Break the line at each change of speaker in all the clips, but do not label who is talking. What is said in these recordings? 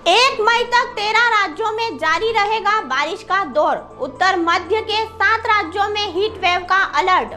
1 मई तक 13 राज्यों में जारी रहेगा बारिश का दौर। उत्तर मध्य के 7 राज्यों में हीट वेव का अलर्ट।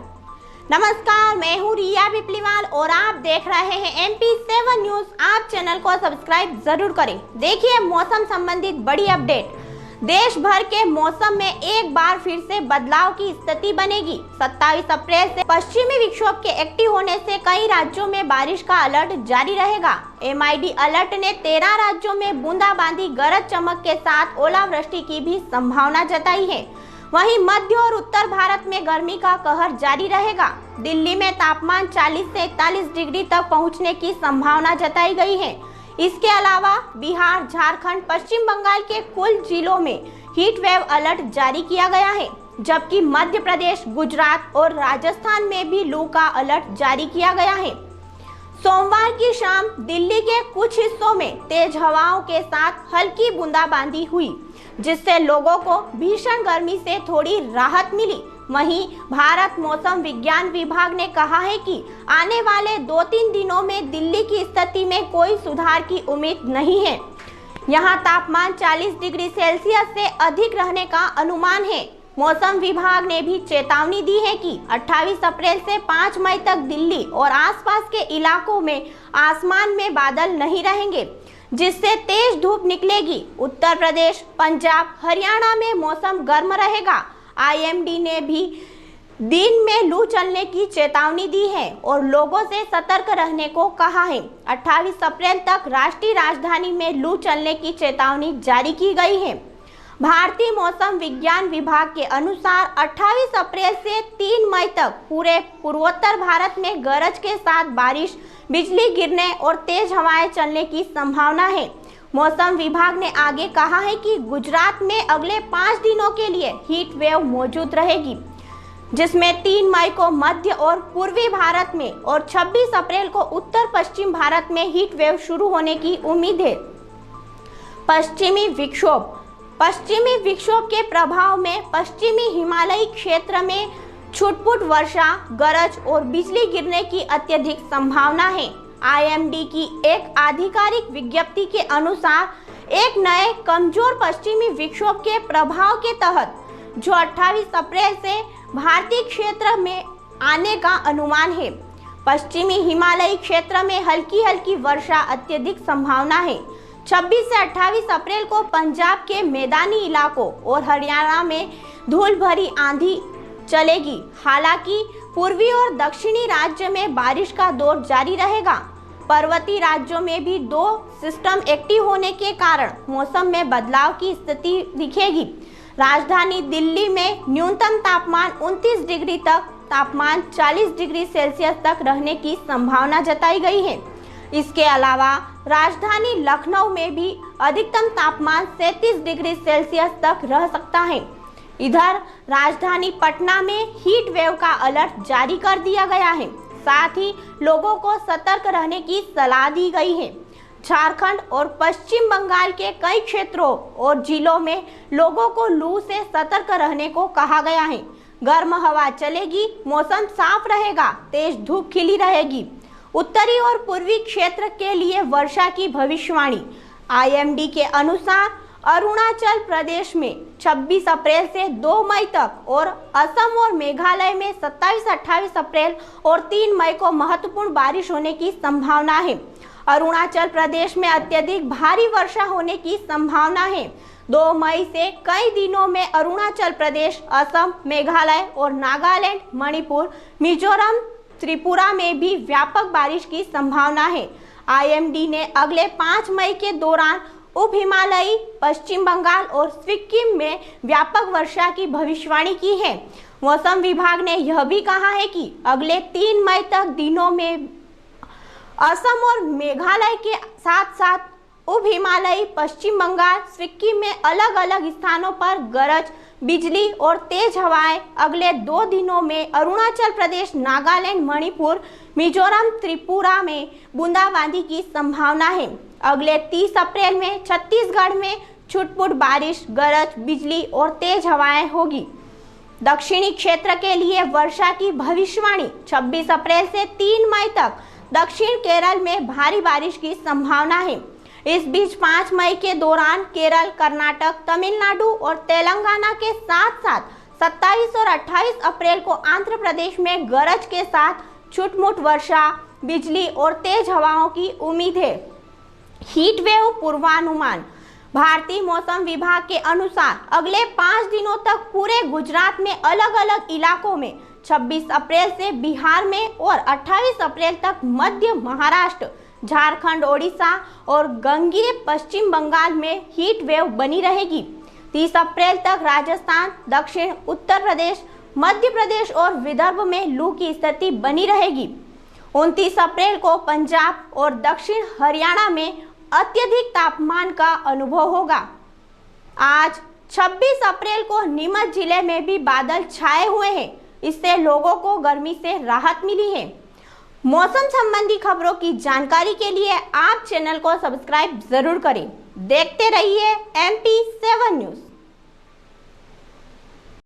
नमस्कार, मैं हूँ रिया बिप्लीवाल और आप देख रहे हैं MP7 न्यूज। आप चैनल को सब्सक्राइब जरूर करें। देखिए मौसम संबंधित बड़ी अपडेट। देश भर के मौसम में एक बार फिर से बदलाव की स्थिति बनेगी। 27 अप्रैल से पश्चिमी विक्षोभ के एक्टिव होने से कई राज्यों में बारिश का अलर्ट जारी रहेगा। MID अलर्ट ने 13 राज्यों में बूंदाबांदी, गरज चमक के साथ ओलावृष्टि की भी संभावना जताई है। वहीं मध्य और उत्तर भारत में गर्मी का कहर जारी रहेगा। दिल्ली में तापमान 40 से 41 डिग्री तक पहुंचने की संभावना जताई गई है। इसके अलावा बिहार, झारखंड, पश्चिम बंगाल के कुल जिलों में हीट वेव अलर्ट जारी किया गया है, जबकि मध्य प्रदेश, गुजरात और राजस्थान में भी लू का अलर्ट जारी किया गया है। सोमवार की शाम दिल्ली के कुछ हिस्सों में तेज हवाओं के साथ हल्की बूंदाबांदी हुई, जिससे लोगों को भीषण गर्मी से थोड़ी राहत मिली। वहीं भारत मौसम विज्ञान विभाग ने कहा है कि आने वाले 2-3 दिनों में दिल्ली की स्थिति में कोई सुधार की उम्मीद नहीं है। यहां तापमान 40 डिग्री सेल्सियस से अधिक रहने का अनुमान है। मौसम विभाग ने भी चेतावनी दी है कि 28 अप्रैल से 5 मई तक दिल्ली और आसपास के इलाकों में आसमान में बादल नहीं रहेंगे, जिससे तेज धूप निकलेगी। उत्तर प्रदेश, पंजाब, हरियाणा में मौसम गर्म रहेगा। IMD ने भी दिन में लू चलने की चेतावनी दी है और लोगों से सतर्क रहने को कहा है। 28 अप्रैल तक राष्ट्रीय राजधानी में लू चलने की चेतावनी जारी की गई है। भारतीय मौसम विज्ञान विभाग के अनुसार 28 अप्रैल से 3 मई तक पूरे पूर्वोत्तर भारत में गरज के साथ बारिश, बिजली गिरने और तेज हवाएं चलने की संभावना है। मौसम विभाग ने आगे कहा है कि गुजरात में अगले 5 दिनों के लिए हीट वेव मौजूद रहेगी, जिसमें 3 मई को मध्य और पूर्वी भारत में और 26 अप्रैल को उत्तर पश्चिम भारत में हीट वेव शुरू होने की उम्मीद है। पश्चिमी विक्षोभ के प्रभाव में पश्चिमी हिमालयी क्षेत्र में छुटपुट वर्षा, गरज और बिजली गिरने की अत्यधिक संभावना है। IMD की एक आधिकारिक विज्ञप्ति के अनुसार एक नए कमजोर पश्चिमी विक्षोभ के प्रभाव के तहत जो 28 अप्रैल से भारतीय क्षेत्र में आने का अनुमान है, पश्चिमी हिमालयी क्षेत्र में हल्की वर्षा अत्यधिक संभावना है। 26 से 28 अप्रैल को पंजाब के मैदानी इलाकों और हरियाणा में धूल भरी आंधी चलेगी। हालांकि पूर्वी और दक्षिणी राज्य में बारिश का दौर जारी रहेगा। पर्वतीय राज्यों में भी 2 सिस्टम एक्टिव होने के कारण मौसम में बदलाव की स्थिति दिखेगी। राजधानी दिल्ली में न्यूनतम तापमान 29 डिग्री तक, तापमान 40 डिग्री सेल्सियस तक रहने की संभावना जताई गई है। इसके अलावा राजधानी लखनऊ में भी अधिकतम तापमान 37 डिग्री सेल्सियस तक रह सकता है। इधर राजधानी पटना में हीट वेव का अलर्ट जारी कर दिया गया है। साथ ही लोगों को सतर्क रहने की सलाह दी गई है। झारखंड और पश्चिम बंगाल के कई क्षेत्रों और जिलों में लोगों को लू से सतर्क रहने को कहा गया है। गर्म हवा चलेगी, मौसम साफ रहेगा, तेज धूप खिली रहेगी। उत्तरी और पूर्वी क्षेत्र के लिए वर्षा की भविष्यवाणी। IMD के अनुसार अरुणाचल प्रदेश में 26 अप्रैल से 2 मई तक और असम और मेघालय में 27-28 अप्रैल और 3 मई को महत्वपूर्ण बारिश होने की संभावना है। अरुणाचल प्रदेश में अत्यधिक भारी वर्षा होने की संभावना है। 2 मई से कई दिनों में अरुणाचल प्रदेश, असम, मेघालय और नागालैंड, मणिपुर, मिजोरम, त्रिपुरा में भी व्यापक बारिश की संभावना है। IMD ने अगले 5 मई के दौरान उप हिमालयी, पश्चिम बंगाल और सिक्किम में व्यापक वर्षा की भविष्यवाणी की है। मौसम विभाग ने यह भी कहा है कि अगले 3 मई तक दिनों में असम और मेघालय के साथ साथ उप हिमालयी, पश्चिम बंगाल, सिक्किम में अलग अलग स्थानों पर गरज, बिजली और तेज हवाएं। अगले 2 दिनों में अरुणाचल प्रदेश, नागालैंड, मणिपुर, मिजोरम, त्रिपुरा में बूंदाबांदी की संभावना है। अगले 30 अप्रैल में छत्तीसगढ़ में छुटपुट बारिश, गरज, बिजली और तेज हवाएं होगी। दक्षिणी क्षेत्र के लिए वर्षा की भविष्यवाणी। 26 अप्रैल से 3 मई तक दक्षिण केरल में भारी बारिश की संभावना है। इस बीच 5 मई के दौरान केरल, कर्नाटक, तमिलनाडु और तेलंगाना के साथ साथ 27 और 28 अप्रैल को आंध्र प्रदेश में गरज के साथ छुटमुट वर्षा, बिजली और तेज हवाओं की उम्मीद है। हीट वेव पूर्वानुमान। भारतीय मौसम विभाग के अनुसार अगले 5 दिनों तक पूरे गुजरात में अलग अलग इलाकों में, 26 अप्रैल से बिहार में और 28 अप्रैल तक मध्य महाराष्ट्र, झारखंड, ओडिशा और गंगीय पश्चिम बंगाल में हीट वेव बनी रहेगी। 30 अप्रैल तक राजस्थान, दक्षिण उत्तर प्रदेश, मध्य प्रदेश और विदर्भ में लू की स्थिति बनी रहेगी। 29 अप्रैल को पंजाब और दक्षिण हरियाणा में अत्यधिक तापमान का अनुभव होगा। आज 26 अप्रैल को नीमच जिले में भी बादल छाए हुए हैं, इससे लोगों को गर्मी से राहत मिली है। मौसम संबंधी खबरों की जानकारी के लिए आप चैनल को सब्सक्राइब जरूर करें। देखते रहिए MP